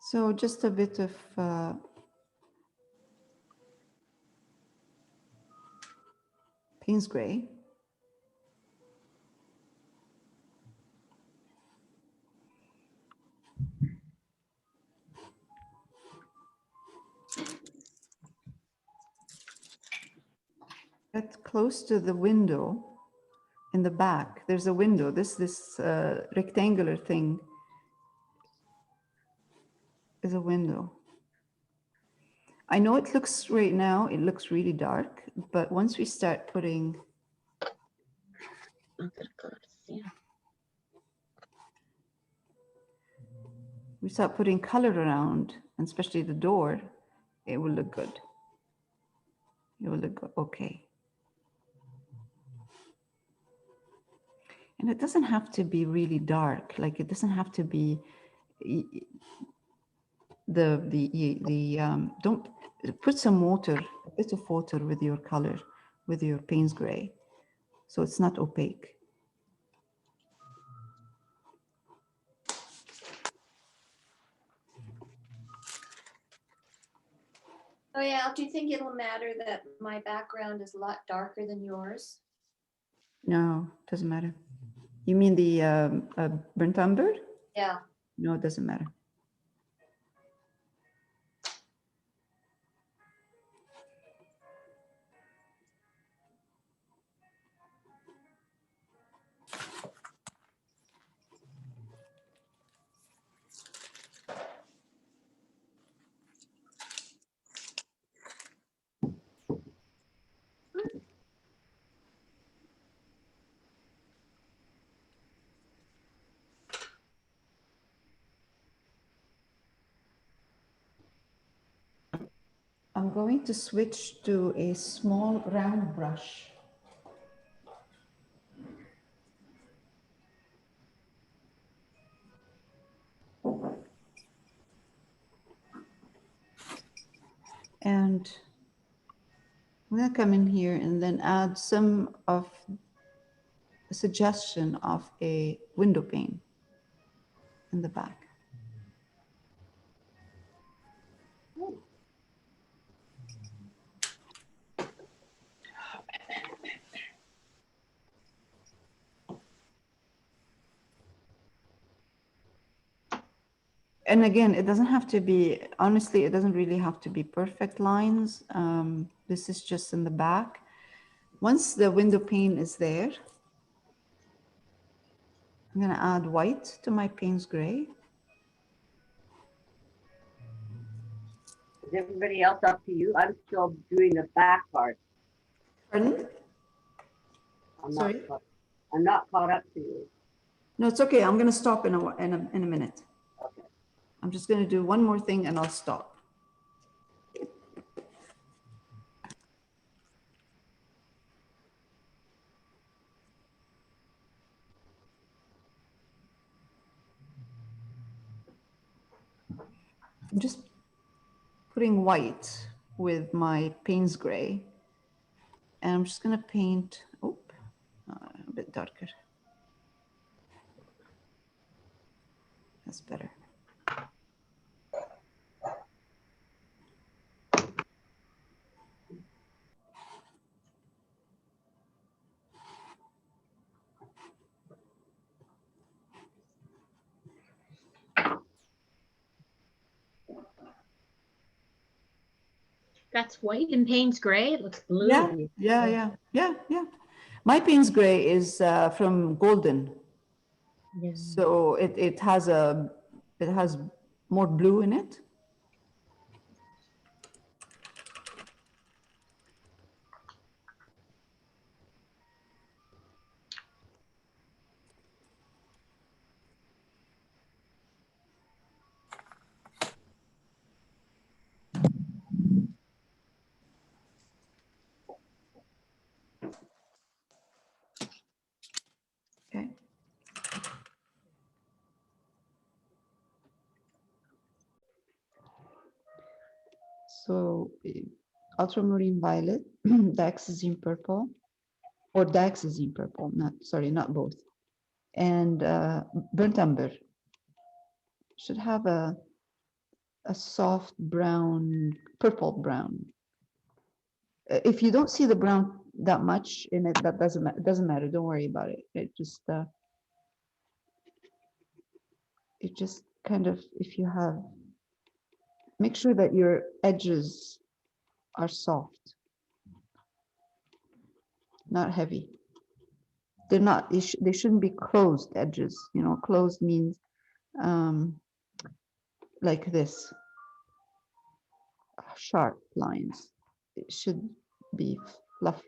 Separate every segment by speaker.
Speaker 1: So just a bit of Payne's gray. Get close to the window in the back. There's a window, this rectangular thing is a window. I know it looks right now, it looks really dark, but once we start putting color around, and especially the door, it will look good. It will look okay. And it doesn't have to be really dark. Like it doesn't have to be don't put some water, a bit of water with your color, with your Payne's gray, so it's not opaque.
Speaker 2: Oh yeah, do you think it'll matter that my background is a lot darker than yours?
Speaker 1: No, doesn't matter. You mean the burnt umber?
Speaker 2: Yeah.
Speaker 1: No, it doesn't matter. I'm going to switch to a small round brush. And I'm going to come in here and then add some of a suggestion of a window pane in the back. And again, it doesn't have to be, honestly, it doesn't really have to be perfect lines. This is just in the back. Once the window pane is there, I'm going to add white to my Payne's gray.
Speaker 3: Is everybody else up to you? I'm still doing the back part.
Speaker 1: Pardon?
Speaker 3: I'm not caught up to you.
Speaker 1: No, it's okay. I'm going to stop in a minute.
Speaker 3: Okay.
Speaker 1: I'm just going to do one more thing and I'll stop. I'm just putting white with my Payne's gray. And I'm just going to paint, a bit darker. That's better.
Speaker 4: That's white in Payne's gray. It looks blue.
Speaker 1: Yeah. My Payne's gray is from Golden.
Speaker 4: Yeah.
Speaker 1: So it has more blue in it. Okay. So ultramarine violet, dioxazine purple, or dioxazine purple, not both, and burnt umber. Should have a soft brown, purple brown. If you don't see the brown that much in it, that doesn't matter. Don't worry about it. It just kind of, if you have, make sure that your edges are soft, not heavy. They're not, they shouldn't be closed edges. You know, closed means like this, sharp lines. It should be fluff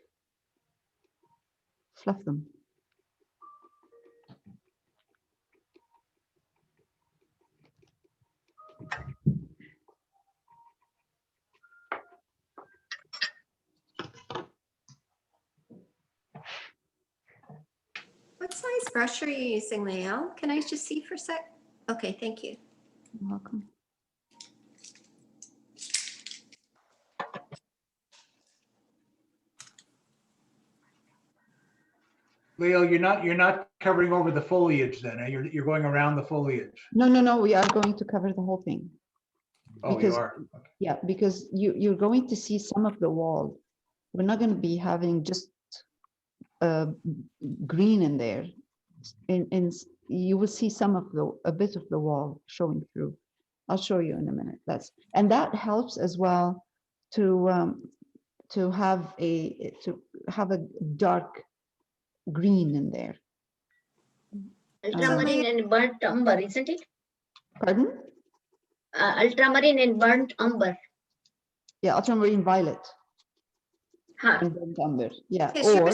Speaker 1: them.
Speaker 2: What size brush are you using, Lael? Can I just see for a sec? Okay, thank you.
Speaker 1: You're welcome.
Speaker 5: Leo, you're not covering over the foliage then, eh? You're going around the foliage.
Speaker 1: No, we are going to cover the whole thing.
Speaker 5: Oh, you
Speaker 1: Because-
Speaker 5: are? Okay.
Speaker 1: Yeah, because you're going to see some of the wall. We're not going to be having just green in there. And you will see some of a bit of the wall showing through. I'll show you in a minute. That helps as well to have a dark green in there.
Speaker 4: Ultramarine and burnt umber, isn't it?
Speaker 1: Pardon?
Speaker 4: Ultramarine and burnt umber.
Speaker 1: Yeah, ultramarine violet
Speaker 4: Huh.
Speaker 1: and burnt umber. Yeah,
Speaker 2: Yes,
Speaker 1: or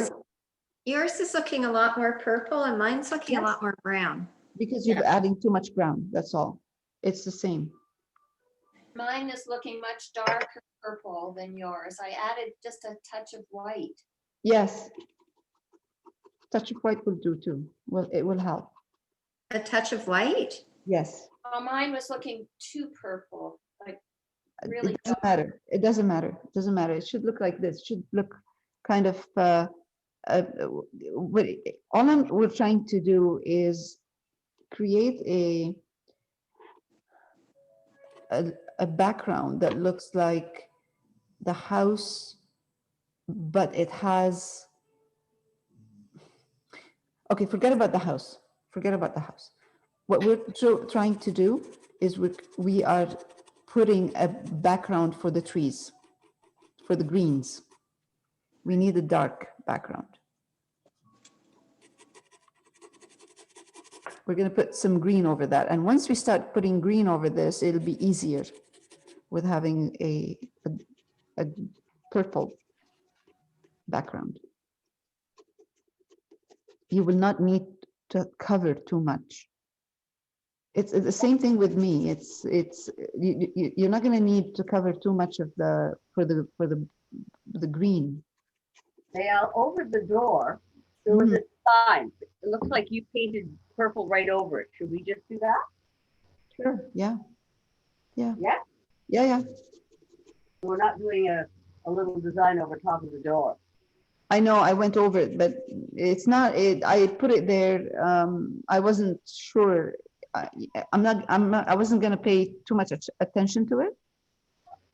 Speaker 2: yours is looking a lot more purple and mine's looking a
Speaker 1: Yes.
Speaker 2: lot more brown.
Speaker 1: because you're adding too much brown. That's all. It's the same.
Speaker 2: Mine is looking much darker purple than yours. I added just a touch of white.
Speaker 1: Yes. Touch of white will do too. Well, it will help.
Speaker 2: A touch of white?
Speaker 1: Yes.
Speaker 2: Oh, mine was looking too purple, like really
Speaker 1: It doesn't matter. It doesn't matter. It doesn't matter. It should look like this. It should look kind of, we're trying to do is create a background that looks like the house, but it has, okay, forget about the house. Forget about the house. What we're trying to do is we are putting a background for the trees, for the greens. We need a dark background. We're going to put some green over that. And once we start putting green over this, it'll be easier with having a purple background. You will not need to cover too much. It's the same thing with me. You're not going to need to cover too much of for the green.
Speaker 3: They are over the door. There was a sign. It looks like you painted purple right over it. Should we just do that?
Speaker 1: Sure. Yeah. Yeah.
Speaker 3: Yeah?
Speaker 1: Yeah. Yeah.
Speaker 3: We're not doing a little design over top of the door.
Speaker 1: I know I went over it, but it's not it. I put it there. I wasn't sure. I wasn't going to pay too much attention to it.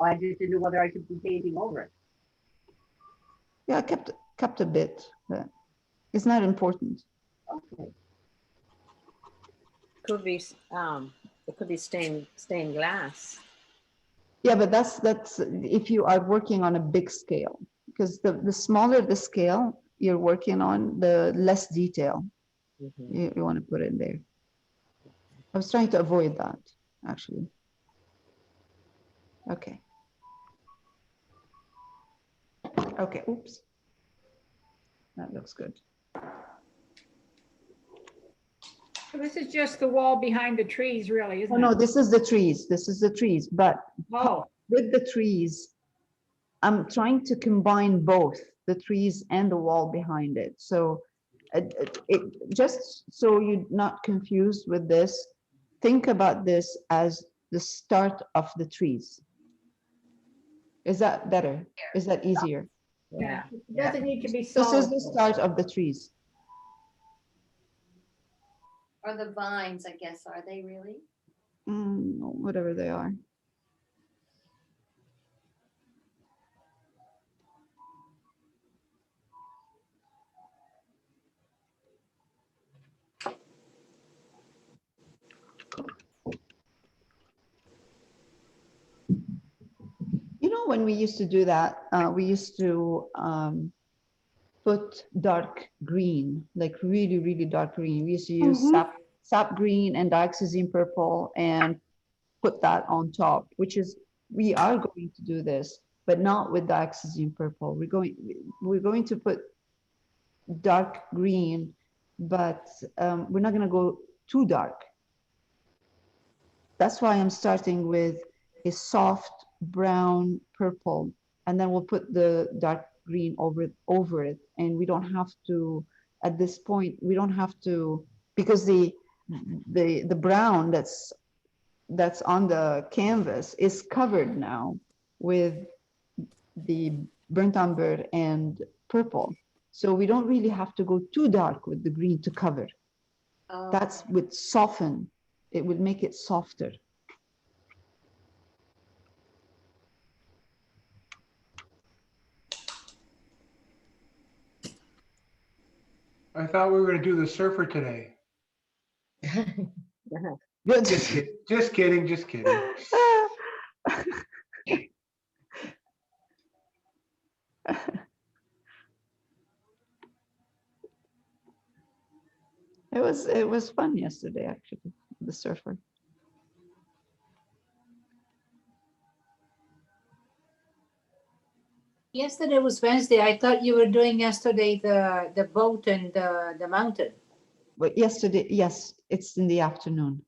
Speaker 3: I just didn't know whether I should be painting over it.
Speaker 1: Yeah, I kept a bit, but it's not important.
Speaker 3: Okay.
Speaker 6: Could be, it could be stained glass.
Speaker 1: Yeah, but that's if you are working on a big scale, because the smaller the scale you're working on, the less detail you want to put in there. I was trying to avoid that, actually. Okay. Okay, oops. That looks good.
Speaker 7: So this is just the wall behind the trees, really, isn't
Speaker 1: Oh,
Speaker 7: it?
Speaker 1: no, this is the trees. This is the trees, but
Speaker 7: Oh,
Speaker 1: with the trees, I'm trying to combine both the trees and the wall behind it. So just so you're not confused with this, think about this as the start of the trees. Is that better? Is that easier?
Speaker 7: Yeah, it doesn't need to be
Speaker 1: This is
Speaker 7: solid.
Speaker 1: the start of the trees.
Speaker 2: Or the vines, I guess, are they really?
Speaker 1: Whatever they are. You know, when we used to do that, we used to put dark green, like really, really dark green. We used to use sap green and dioxazine purple and put that on top, which is, we are going to do this, but not with dioxazine purple. We're going to put dark green, but we're not going to go too dark. That's why I'm starting with a soft brown purple, and then we'll put the dark green over it. And we don't have to, at this point, we don't have to, because the brown that's on the canvas is covered now with the burnt umber and purple. So we don't really have to go too dark with the green to cover.
Speaker 2: Oh,
Speaker 1: That's would soften, it would make it softer.
Speaker 5: I thought we were gonna do the surfer today.
Speaker 1: Good.
Speaker 5: Just kidding, just kidding.
Speaker 1: It was fun yesterday, actually, the surfer.
Speaker 7: Yesterday was Wednesday. I thought you were doing yesterday the boat and the mountain.
Speaker 1: But yesterday, yes, it's in the afternoon.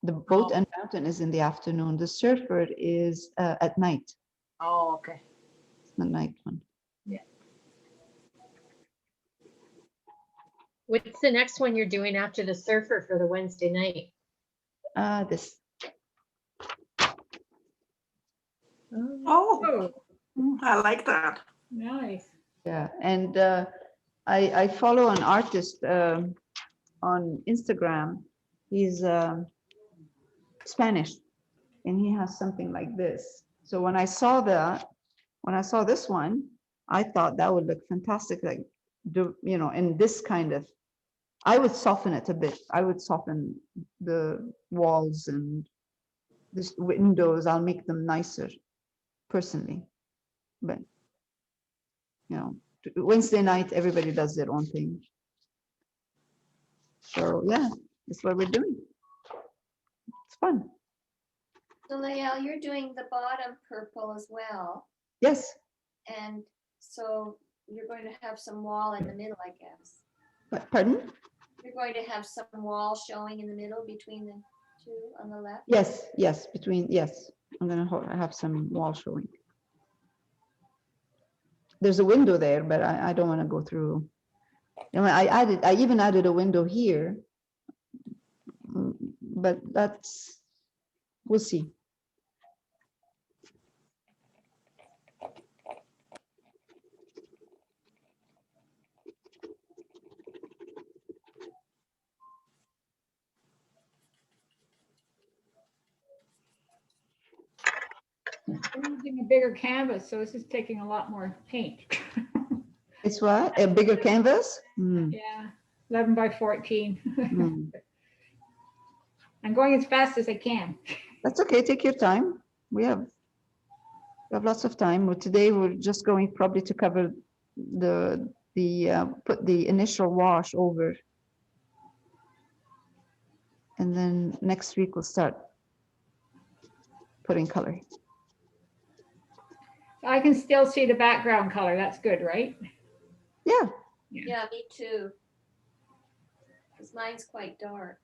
Speaker 1: The boat
Speaker 7: Oh.
Speaker 1: and mountain is in the afternoon. The surfer is at night.
Speaker 7: Oh, okay.
Speaker 1: It's the night one.
Speaker 8: What's the next one you're doing after the surfer for the Wednesday night?
Speaker 1: This.
Speaker 9: Oh, I like that.
Speaker 7: Nice.
Speaker 1: Yeah, and I follow an artist on Instagram. He's Spanish, and he has something like this. So when I saw this one, I thought that would look fantastic. Like, in this kind of, I would soften it a bit. I would soften the walls and the windows. I'll make them nicer, personally. But Wednesday night, everybody does their own thing. So yeah, that's what we're doing. It's fun.
Speaker 2: so Lael, you're doing the bottom purple as well.
Speaker 1: Yes.
Speaker 2: And so you're going to have some wall in the middle, I guess.
Speaker 1: Pardon?
Speaker 2: You're going to have some wall showing in the middle between the two on the left?
Speaker 1: Yes, yes, yes. I'm gonna have some wall showing. There's a window there, but I don't want to go through. I even added a window here, but we'll see.
Speaker 7: We're using a bigger canvas, so this is taking a lot more paint.
Speaker 1: It's what? A bigger canvas?
Speaker 7: Yeah, 11 by 14.
Speaker 1: Mm.
Speaker 7: I'm going as fast as I can.
Speaker 1: That's okay. Take your time. We have lots of time. Today we're just going probably to cover put the initial wash over, and then next week we'll start putting color.
Speaker 7: I can still see the background color. That's good, right?
Speaker 1: Yeah.
Speaker 2: Yeah, me too. Because mine's quite dark.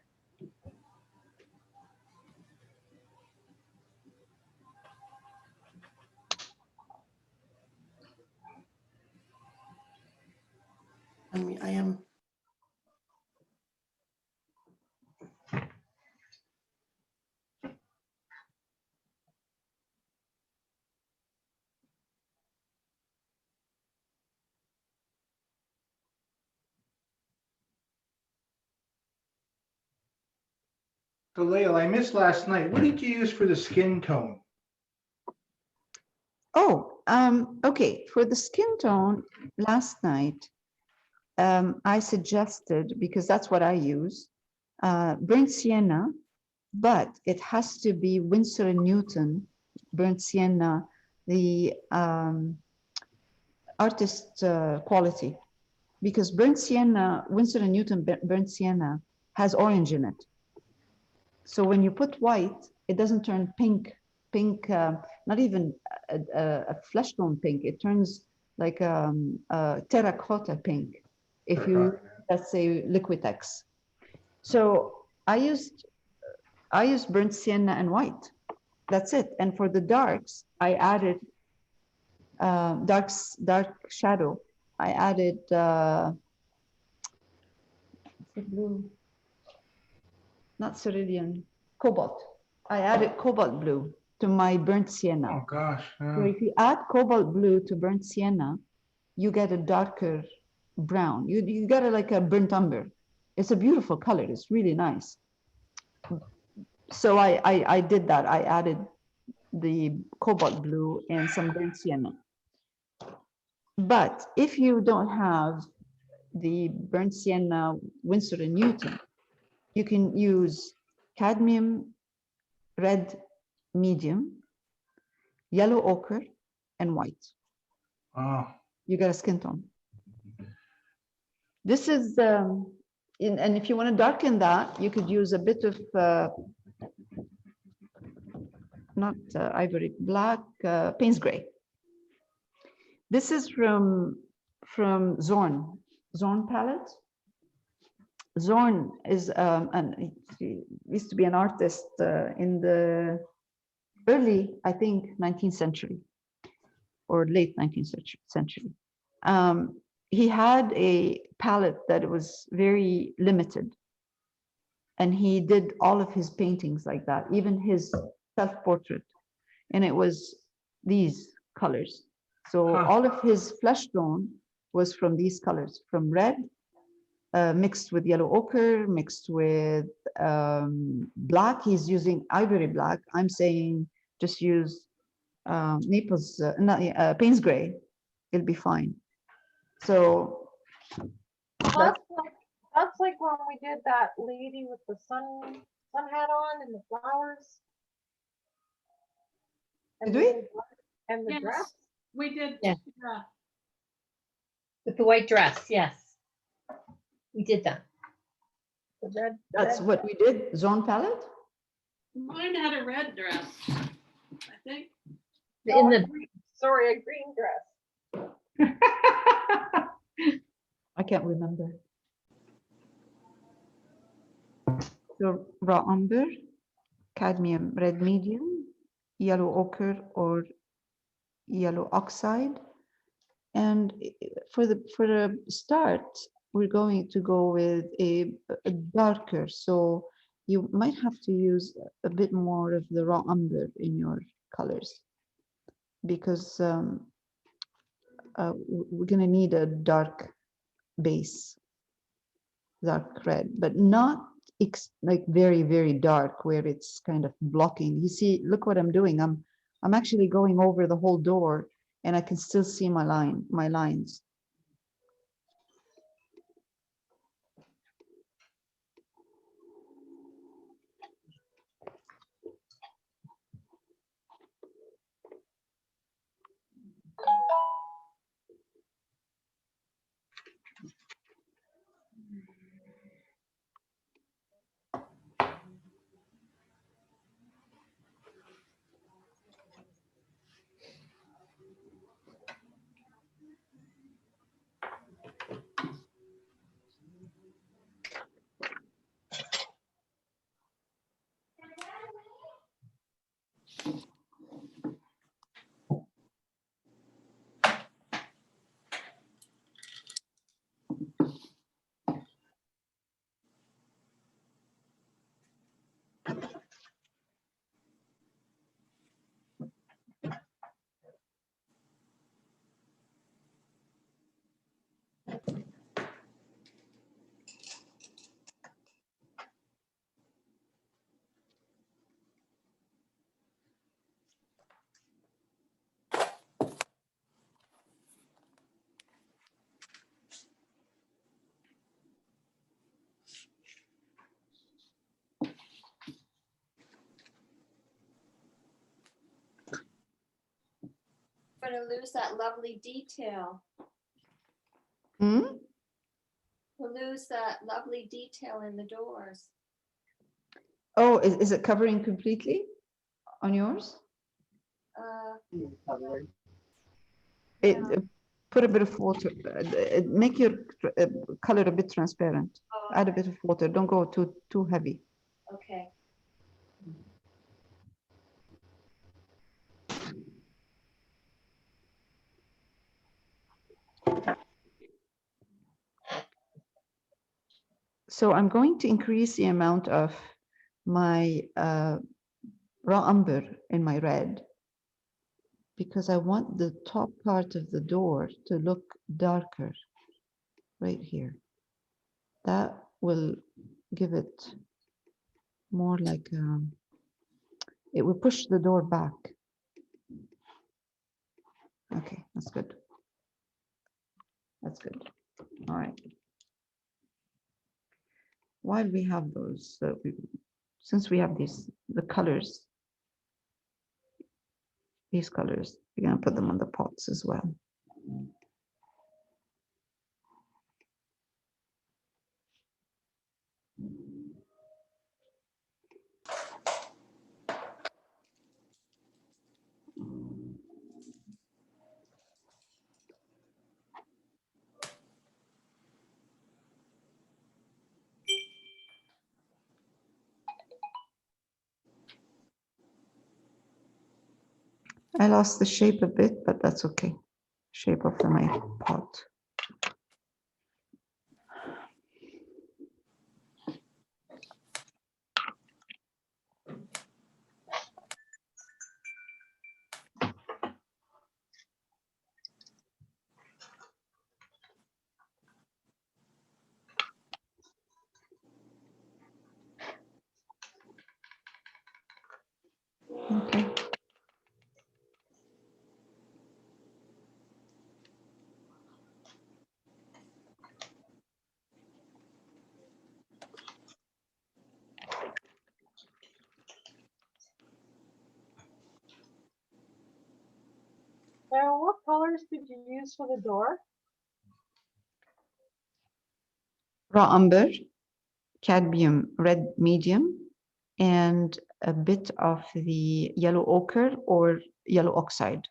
Speaker 9: I mean, I am.
Speaker 5: So Lael, I missed last night. What did you use for the skin tone?
Speaker 1: Oh, okay. For the skin tone, last night, I suggested, because that's what I use, burnt sienna, but it has to be Winsor & Newton burnt sienna, the artist quality, because burnt sienna, Winsor & Newton burnt sienna has orange in it. So when you put white, it doesn't turn pink, not even a flesh tone pink. It turns like a terracotta pink if you, let's say, Liquitex. So I used burnt sienna and white. That's it. And for the darks, I added dark shadow. I added blue, not cerulean, cobalt. I added cobalt blue to my burnt sienna.
Speaker 5: Oh, gosh.
Speaker 1: So if you add cobalt blue to burnt sienna, you get a darker brown. You get like a burnt umber. It's a beautiful color. It's really nice. So I did that. I added the cobalt blue and some burnt sienna. But if you don't have the burnt sienna Winsor & Newton, you can use cadmium red medium, yellow ochre, and white.
Speaker 5: Wow.
Speaker 1: You get a skin tone. This is, and if you want to darken that, you could use a bit of, not ivory, black, Payne's gray. This is from Zorn palette. Zorn is, he used to be an artist in the early, I think, 19th century or late 19th century. He had a palette that was very limited. And he did all of his paintings like that, even his self-portrait. And it was these colors. So all of his flesh tone was from these colors, from red, mixed with yellow ochre, mixed with black. He's using ivory black. I'm saying just use Naples, Payne's gray. It'll be fine. So
Speaker 10: that's like when we did that lady with the sun hat on and the flowers. And
Speaker 1: did
Speaker 10: the
Speaker 1: we?
Speaker 10: little dress- And the
Speaker 8: Yes.
Speaker 10: dress.
Speaker 8: We did.
Speaker 7: Yeah.
Speaker 8: Yeah.
Speaker 7: With the white dress, yes. We did that.
Speaker 10: The red.
Speaker 1: That's
Speaker 10: red
Speaker 1: what we did, Zone palette?
Speaker 8: Mine had a red dress, I think.
Speaker 7: In the,
Speaker 10: Sorry, a green dress.
Speaker 1: I can't remember. So raw umber, cadmium red medium, yellow ochre or yellow oxide. And for the start, we're going to go with a darker. So you might have to use a bit more of the raw umber in your colors because we're going to need a dark base, dark red, but not like very, very dark where it's kind of blocking. You see, look what I'm doing. I'm actually going over the whole door and I can still see my lines.
Speaker 2: gonna lose that lovely detail.
Speaker 1: Hmm?
Speaker 2: We'll lose that lovely detail in the doors.
Speaker 1: Oh, is it covering completely on yours?
Speaker 3: Covered.
Speaker 1: It
Speaker 2: Yeah.
Speaker 1: put a bit of water. Make your color a bit transparent.
Speaker 2: Oh,
Speaker 1: Add a bit of water. Don't go too heavy.
Speaker 2: okay.
Speaker 1: So I'm going to increase the amount of my raw umber in my red because I want the top part of the door to look darker right here. That will give it more like it will push the door back. Okay, that's good. That's good. All right. While we have those, since we have the colors, these colors, we're gonna put them on the pots as well. I lost the shape a bit, but that's okay. Shape of my pot. Okay.
Speaker 10: Now, what colors did you use for the door?
Speaker 1: Raw umber, cadmium red medium, and a bit of the yellow ochre or yellow oxide.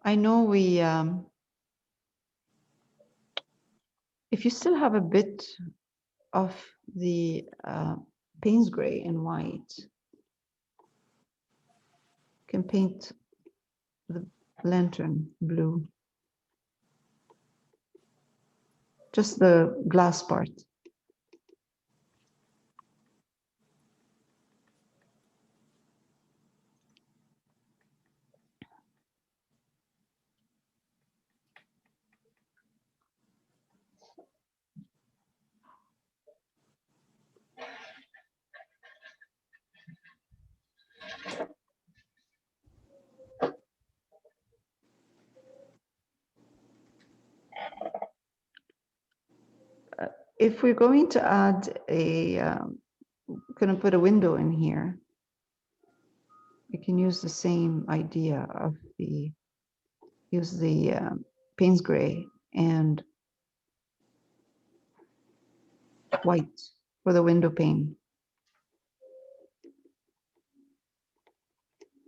Speaker 1: I know we, if you still have a bit of the Payne's gray and white, can paint the lantern blue. Just the glass part. If we're going to add a, gonna put a window in here, we can use the same idea of use the Payne's gray and white for the window pane.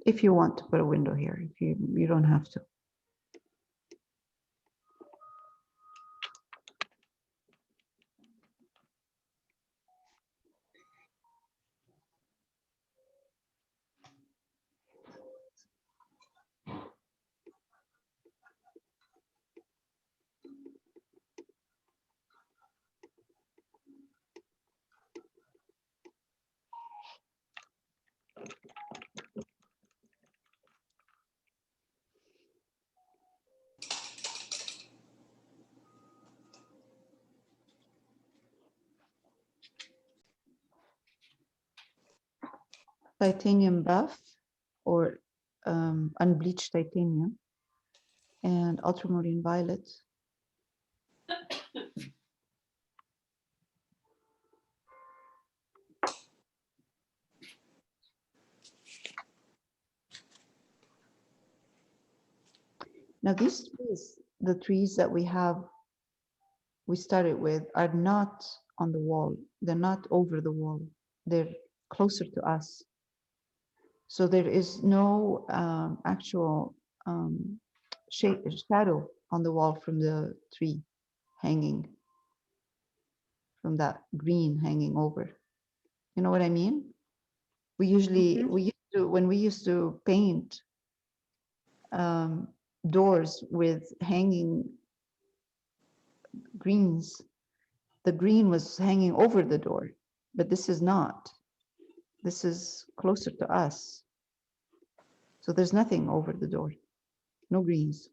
Speaker 1: If you want to put a window here, if you don't have to. titanium buff or unbleached titanium and ultramarine violet. Now these trees, the trees that we started with are not on the wall. They're not over the wall. They're closer to us. So there is no actual shadow on the wall from the tree hanging, from that green hanging over. You know what I mean? We usually, when we used to paint doors with hanging greens, the green was hanging over the door, but this is not. This is closer to us. So there's nothing over the door, no greens.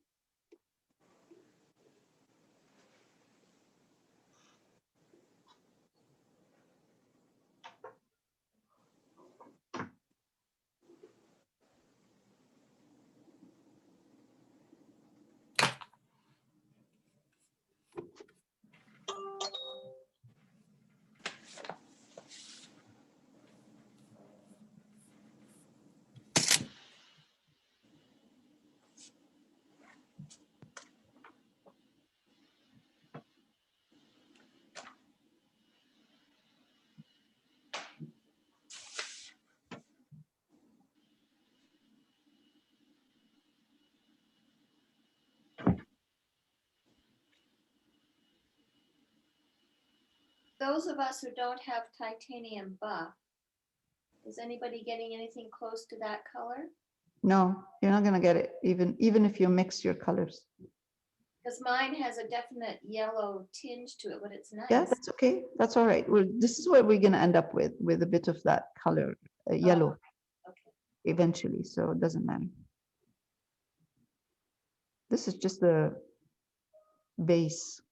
Speaker 2: Those of us who don't have titanium buff, is anybody getting anything close to that color?
Speaker 1: No, you're not gonna get it, even if you mix your colors.
Speaker 2: Because mine has a definite yellow tinge to it, but it's nice.
Speaker 1: Yeah, that's okay. That's all right. Well, this is what we're gonna end up with a bit of that color, yellow,
Speaker 2: Okay.
Speaker 1: eventually. So it doesn't matter. This is just the base.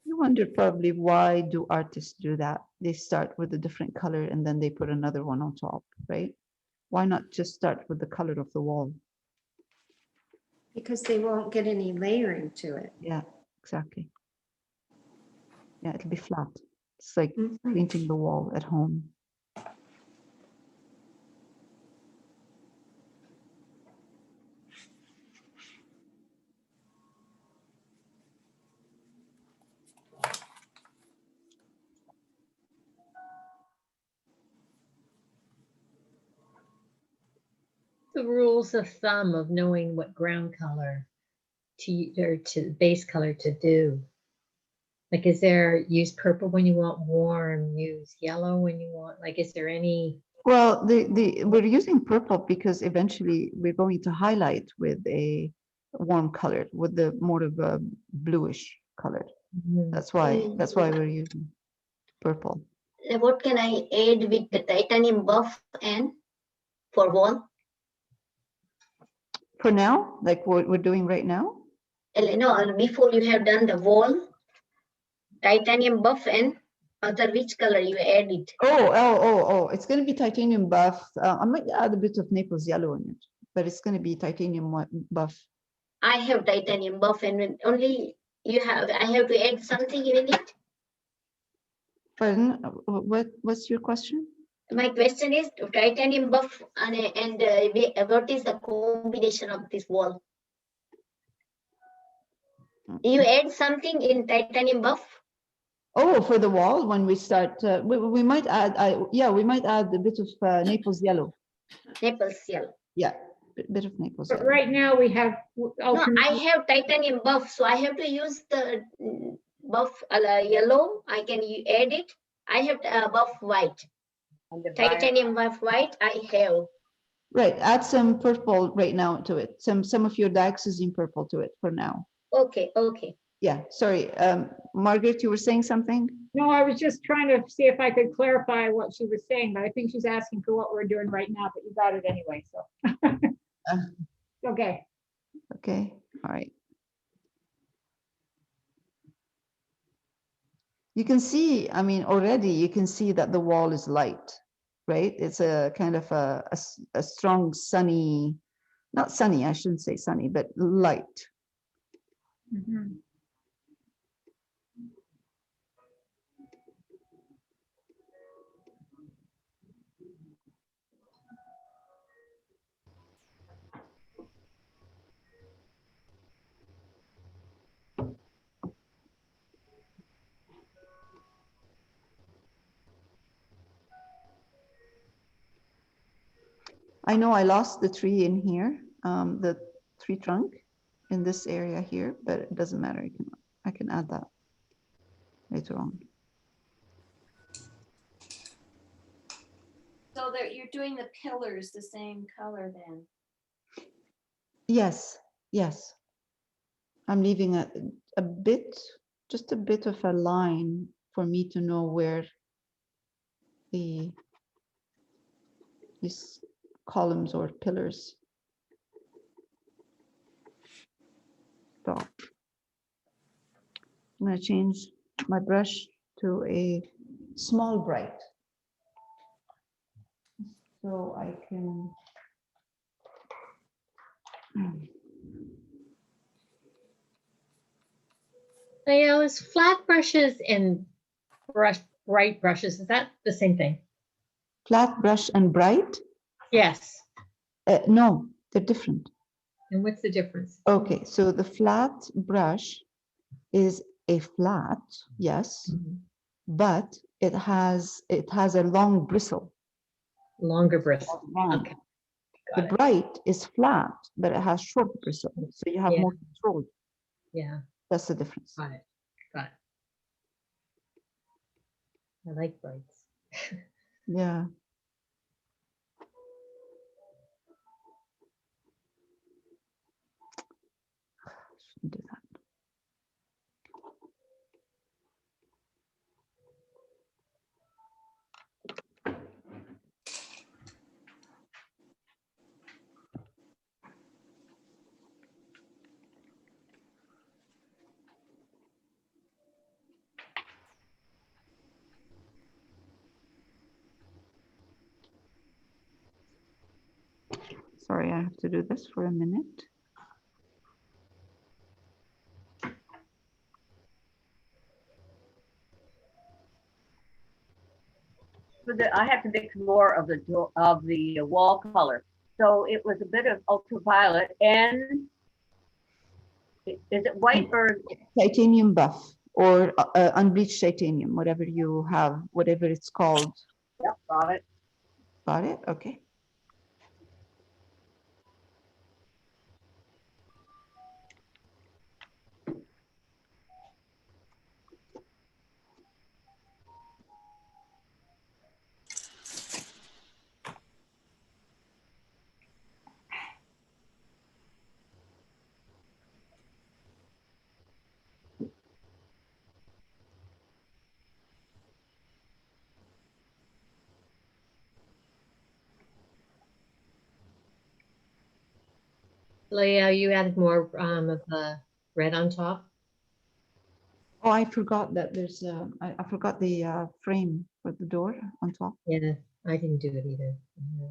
Speaker 1: You wonder probably why do artists do that? They start with a different color and then they put another one on top, right? Why not just start with the color of the wall?
Speaker 11: Because they won't get any layering to it.
Speaker 1: Yeah, exactly. Yeah, it'll be flat. It's like
Speaker 11: Mhm.
Speaker 1: painting the wall at home.
Speaker 8: The rules of thumb of knowing what ground color to base color to do. Like, is there use purple when you want warm, use yellow when you want, like, is there any?
Speaker 1: Well, we're using purple because eventually we're going to highlight with a warm color, with the more of a bluish color. That's why we're using purple.
Speaker 4: What can I add with the titanium buff and for wall?
Speaker 1: For now, like what we're doing right now?
Speaker 4: No, before you have done the wall, titanium buff and other which color you add it?
Speaker 1: Oh, it's going to be titanium buff. I might add a bit of Naples yellow in it, but it's going to be titanium buff.
Speaker 4: I have titanium buff and when only you have, I have to add something in it.
Speaker 1: Pardon, what's your question?
Speaker 4: My question is titanium buff and what is the combination of this wall? You add something in titanium buff?
Speaker 1: Oh, for the wall, when we start, we might add, we might add a bit of Naples yellow.
Speaker 4: Naples yellow.
Speaker 1: Yeah, bit of Naples
Speaker 7: But
Speaker 1: yellow.
Speaker 7: right now we have.
Speaker 4: No, I have titanium buff, so I have to use the buff yellow. I can add it. I have buff white. Titanium buff white, I have.
Speaker 1: Right, add some purple right now to it. Some of your dioxazine purple to it for now.
Speaker 4: Okay.
Speaker 1: Yeah, sorry. Margaret, you were saying something?
Speaker 12: No, I was just trying to see if I could clarify what she was saying, but I think she's asking for what we're doing right now, but you got it anyway, so. Okay.
Speaker 1: Okay, all right. You can see, I mean, already you can see that the wall is light, right? It's a kind of a strong sunny, not sunny, I shouldn't say sunny, but light.
Speaker 12: Mhm.
Speaker 1: I know I lost the tree in here, the tree trunk in this area here, but it doesn't matter. I can add that later on.
Speaker 2: So that you're doing the pillars the same color then.
Speaker 1: Yes, yes. I'm leaving a bit, just a bit of a line for me to know where these columns or pillars stop. I'm going to change my brush to a small bright. So I can.
Speaker 8: Yeah, it's flat brushes and bright brushes. Is that the same thing?
Speaker 1: Flat brush and bright?
Speaker 8: Yes.
Speaker 1: No, they're different.
Speaker 8: And what's the difference?
Speaker 1: Okay, so the flat brush is a flat, yes, but it has a long bristle.
Speaker 8: Longer bristle. Okay.
Speaker 1: The bright is flat, but it has short bristle, so you have more control.
Speaker 8: Yeah.
Speaker 1: That's the difference.
Speaker 8: Got it. Got it. I like brights.
Speaker 1: Yeah. Shouldn't do that. Sorry, I have to do this for a minute.
Speaker 3: I have to mix more of the wall color. So it was a bit of ultraviolet and is it white or
Speaker 1: Titanium buff or unbleached titanium, whatever you have, whatever it's called.
Speaker 3: Yep, got it.
Speaker 1: Got it? Okay.
Speaker 8: Leah, you added more of the red on top.
Speaker 1: Oh, I forgot that there's I forgot the frame for the door on top.
Speaker 8: Yeah, I didn't do it either. Yeah.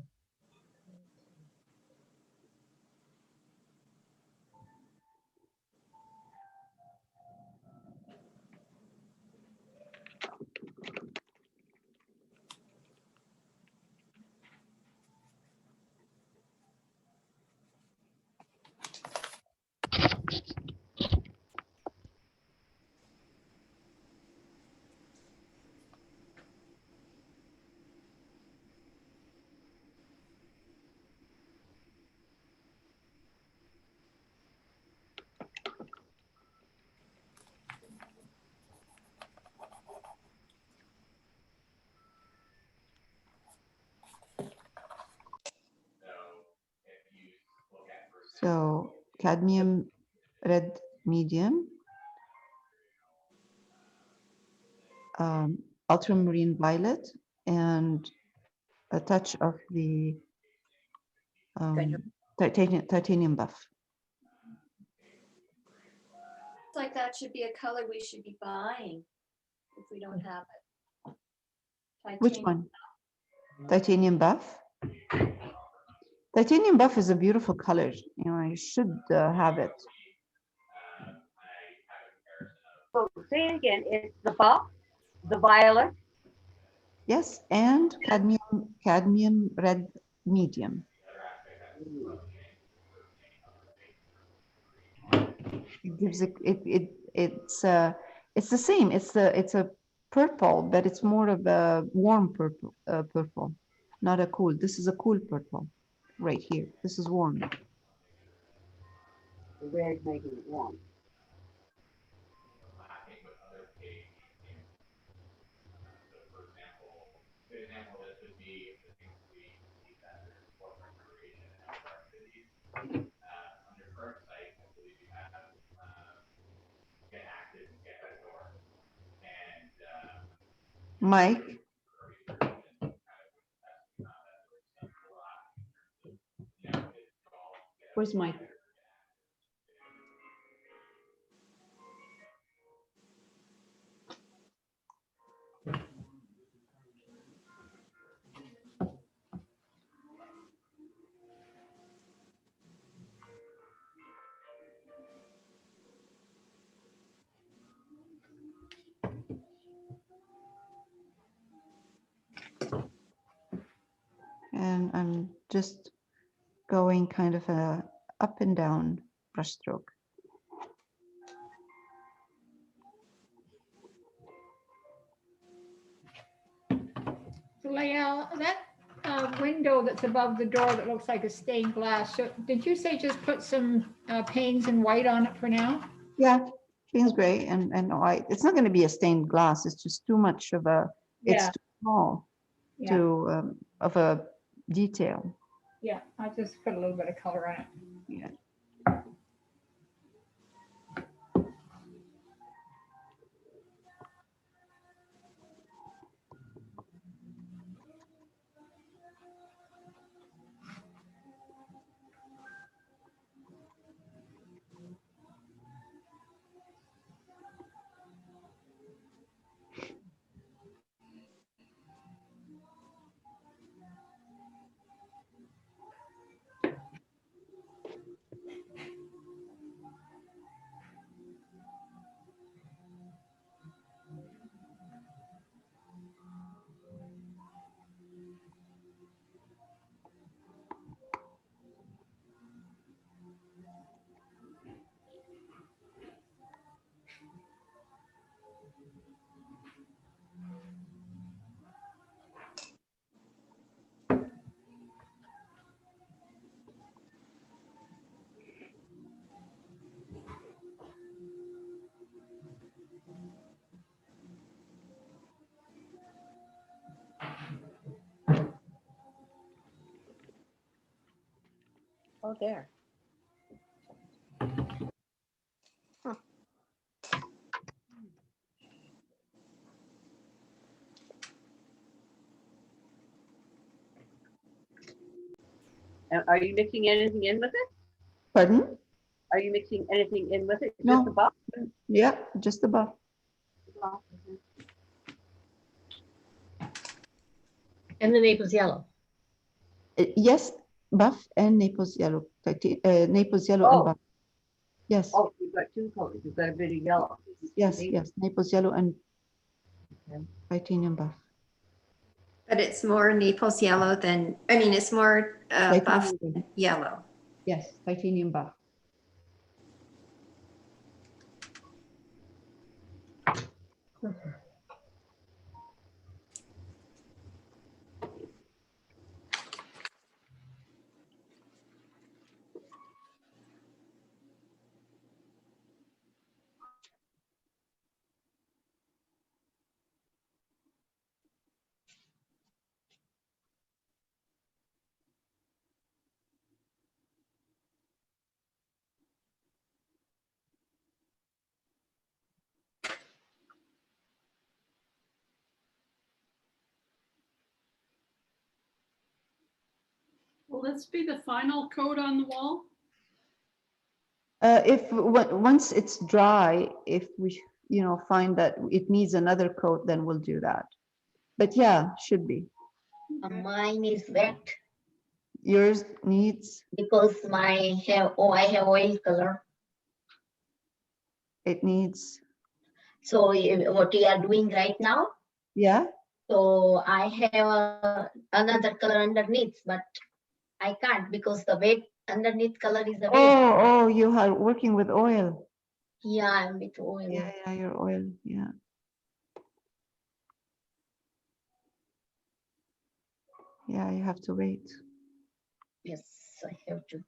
Speaker 1: So cadmium red medium ultramarine violet and a touch of the titanium buff.
Speaker 2: It's like that should be a color we should be buying if we don't have it.
Speaker 1: Which one? Titanium buff? Titanium buff is a beautiful color. You know, I should have it.
Speaker 3: So say it again, it's the buff, the violet.
Speaker 1: Yes, and cadmium red medium. It gives it's the same. It's a purple, but it's more of a warm purple, not a cool. This is a cool purple right here. This is warm.
Speaker 3: The red making it warm.
Speaker 1: Mike. Where's Mike? And I'm just going kind of a up and down brush stroke.
Speaker 12: So Lael, that window that's above the door that looks like a stained glass, so did you say just put some panes in white on it for now?
Speaker 1: Yeah, Payne's gray and white. It's not going to be a stained glass. It's just too much of a. It's
Speaker 12: Yeah.
Speaker 1: too small
Speaker 12: Yeah.
Speaker 1: to of a detail.
Speaker 12: Yeah, I just put a little bit of color on it.
Speaker 1: Yeah.
Speaker 6: Oh, there.
Speaker 3: Are you mixing anything in with it?
Speaker 1: Pardon?
Speaker 3: Are you mixing anything in with it?
Speaker 1: No.
Speaker 3: Just the buff?
Speaker 1: Yeah, just the buff.
Speaker 8: And the Naples yellow.
Speaker 1: Yes, buff and Naples yellow. Naples yellow and buff. Yes.
Speaker 3: Oh, you've got two colors. You've got a bit of yellow.
Speaker 1: Yes, yes. Naples yellow and titanium buff.
Speaker 11: But it's more Naples yellow than, I mean, it's more buff than yellow.
Speaker 1: Yes, titanium buff.
Speaker 13: this be the final coat on the wall?
Speaker 1: Once it's dry, if we, find that it needs another coat, then we'll do that. But yeah, should be.
Speaker 4: Mine is wet
Speaker 1: Yours needs,
Speaker 4: because I have oil color.
Speaker 1: it needs,
Speaker 4: So what you are doing right now?
Speaker 1: yeah?
Speaker 4: So I have another color underneath, but I can't because the wet underneath color is the wet.
Speaker 1: Oh, you are working with oil.
Speaker 4: Yeah, I'm with oil.
Speaker 1: Yeah, your oil, yeah. Yeah, you have to wait.
Speaker 4: Yes, I have to.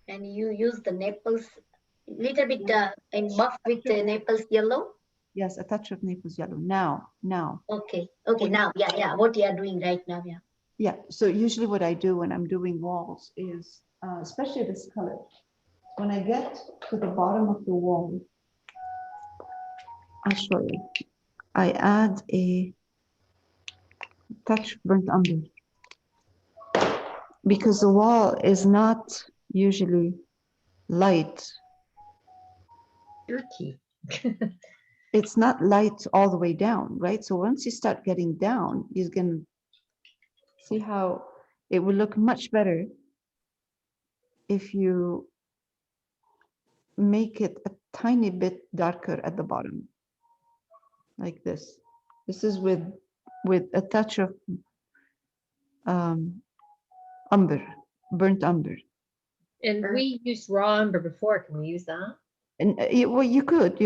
Speaker 4: And you use the Naples little bit in buff with the Naples yellow.
Speaker 1: Yes, a touch of Naples yellow. Now.
Speaker 4: Okay, now, yeah, what you are doing right now, yeah.
Speaker 1: Yeah, so usually what I do when I'm doing walls is, especially this color, when I get to the bottom of the wall, I'll show you. I add a touch of burnt umber because the wall is not usually light.
Speaker 8: Dirty.
Speaker 1: It's not light all the way down, right? So once you start getting down, you can see how it will look much better if you make it a tiny bit darker at the bottom, like this. This is with a touch of umber, burnt umber.
Speaker 8: And we used raw umber before. Can we use that?
Speaker 1: And well, you could,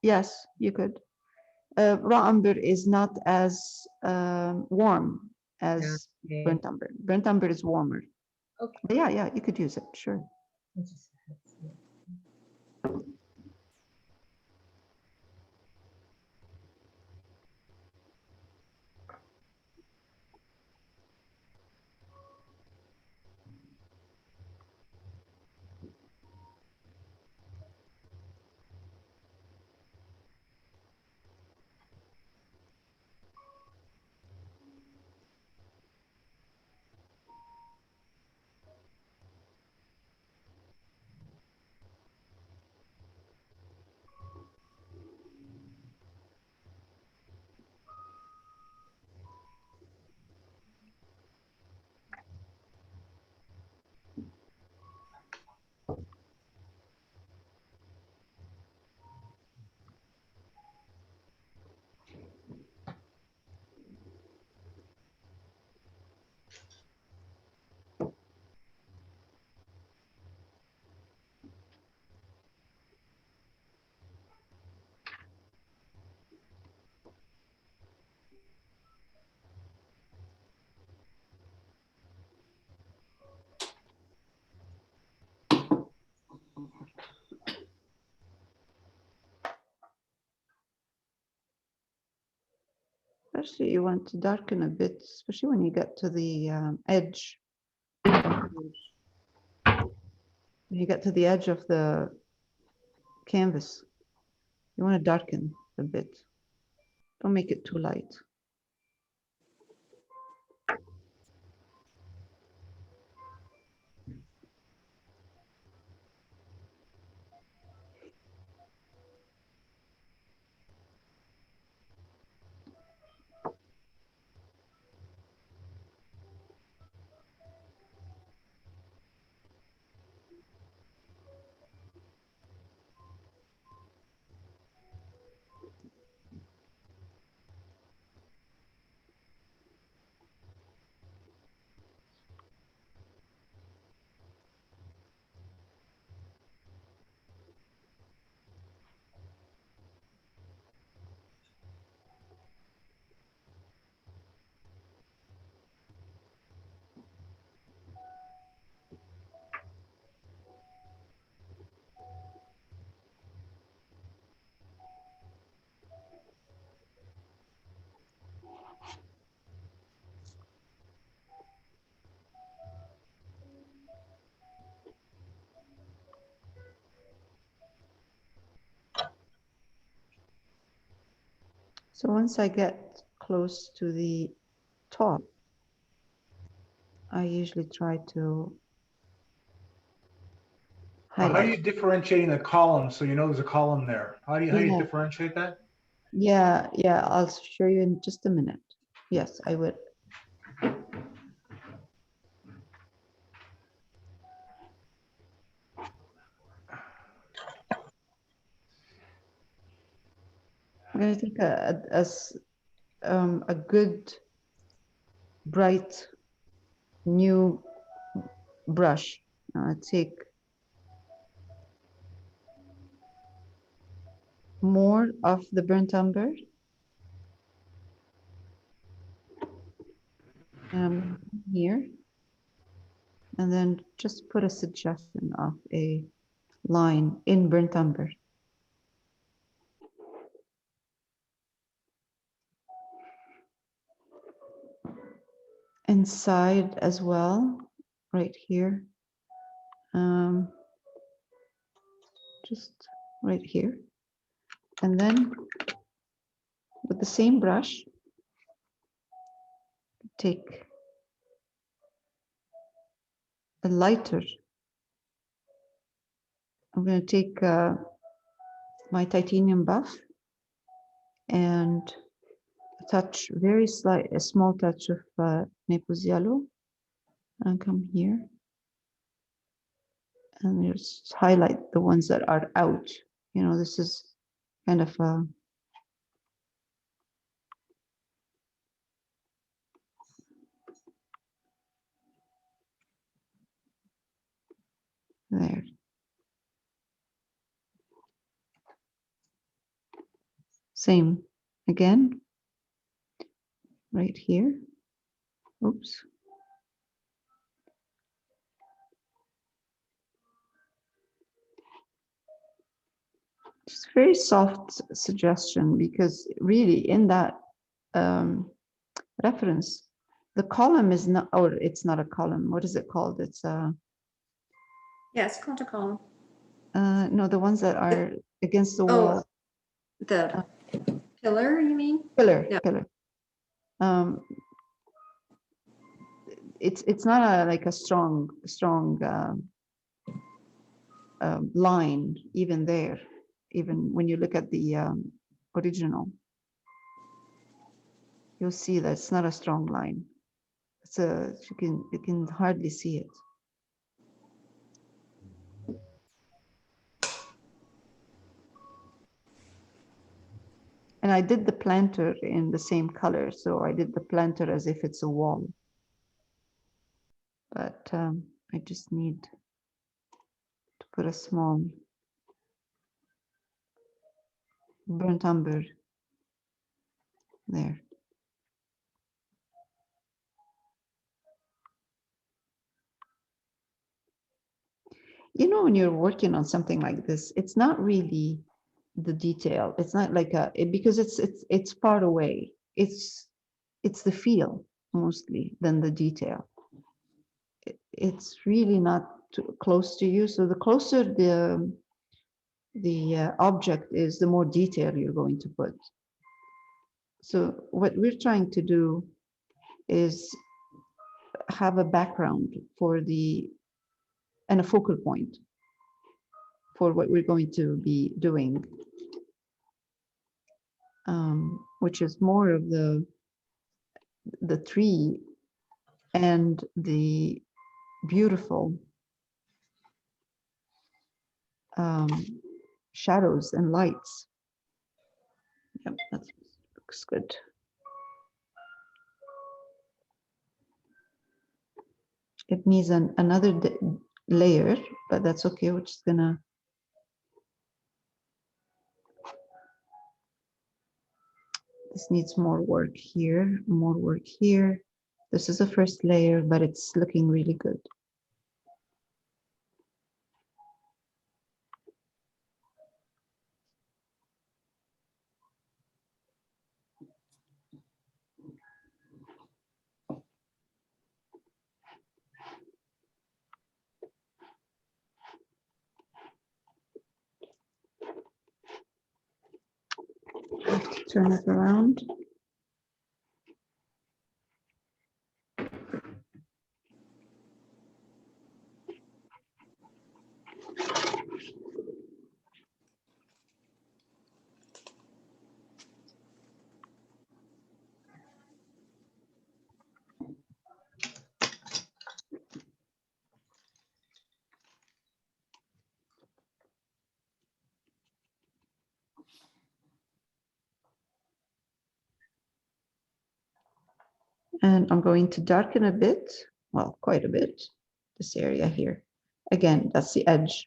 Speaker 1: yes, you could. Raw umber is not as warm as
Speaker 8: Okay.
Speaker 1: burnt umber. Burnt umber is warmer.
Speaker 8: Okay.
Speaker 1: But yeah, you could use it, sure. Especially you want to darken a bit, especially when you get to the edge. When you get to the edge of the canvas, you want to darken a bit. Don't make it too light. So once I get close to the top, I usually try to
Speaker 5: How are you
Speaker 1: highlight.
Speaker 5: differentiating the column so you know there's a column there? How do you
Speaker 1: Yeah.
Speaker 5: differentiate that?
Speaker 1: Yeah, I'll show you in just a minute. Yes, I would. I'm going to take a good, bright, new brush. Take more of the burnt umber. Here. And then just put a suggestion of a line in burnt umber. Inside as well, right here. Just right here. And then with the same brush, take a lighter. I'm going to take my titanium buff and a small touch of Naples yellow, and come here and just highlight the ones that are out. You know, this is kind of there. Same again, right here. Oops. Just very soft suggestion, because really in that reference, the column is not, or it's not a column. What is it called? It's
Speaker 11: Yes, called a column.
Speaker 1: no, the ones that are against the wall.
Speaker 11: The pillar, you mean?
Speaker 1: Pillar,
Speaker 11: No.
Speaker 1: pillar. It's not like a strong line even there, even when you look at the original. You'll see that it's not a strong line. It's you can hardly see it. And I did the planter in the same color, so I did the planter as if it's a wall. But I just need to put a small burnt umber there. You know, when you're working on something like this, it's not really the detail. It's not like because it's far away. It's the feel mostly than the detail. It's really not too close to you. So the closer the object is, the more detail you're going to put. So what we're trying to do is have a background for and a focal point for what we're going to be doing, which is more of the tree and the beautiful shadows and lights. Yep, that looks good. It needs another layer, but that's okay. We're just gonna this needs more work here, more work here. This is the first layer, but it's looking really good. turn it around. And I'm going to darken a bit, well, quite a bit, this area here. Again, that's the edge.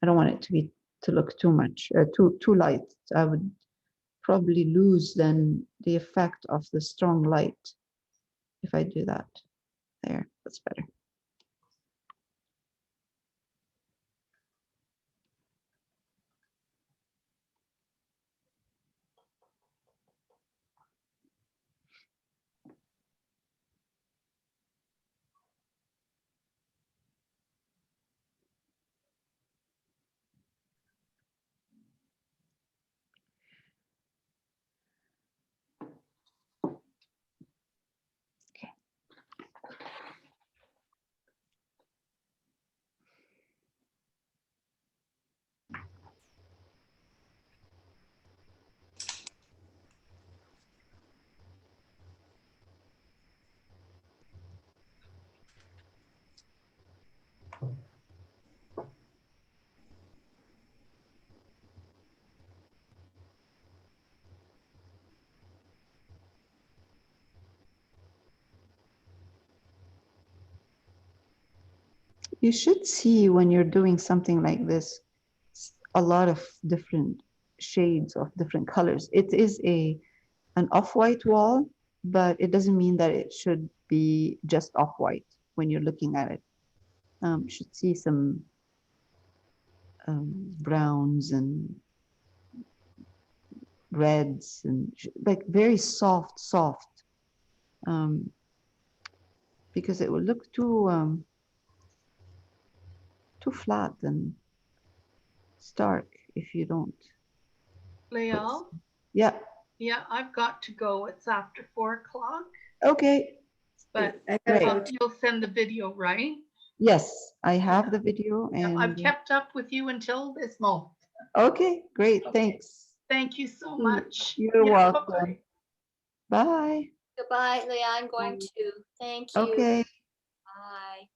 Speaker 1: I don't want it to look too much, too light. I would probably lose then the effect of the strong light if I do that. There, that's better. You should see when you're doing something like this, a lot of different shades of different colors. It is an off-white wall, but it doesn't mean that it should be just off-white when you're looking at it. You should see some browns and reds and like very soft, because it will look too flat and stark if you don't.
Speaker 10: Lael?
Speaker 1: Yeah.
Speaker 10: Yeah, I've got to go. It's after 4 o'clock,
Speaker 1: Okay.
Speaker 10: but
Speaker 1: Great.
Speaker 10: you'll send the video, right?
Speaker 1: Yes, I have the video and
Speaker 10: I've kept up with you until this moment.
Speaker 1: okay, great. Thanks.
Speaker 10: Thank you so much.
Speaker 1: You're
Speaker 10: Yeah,
Speaker 1: welcome. Bye.
Speaker 2: Goodbye, Leah. I'm going to. Thank you.
Speaker 1: Okay.
Speaker 2: Bye.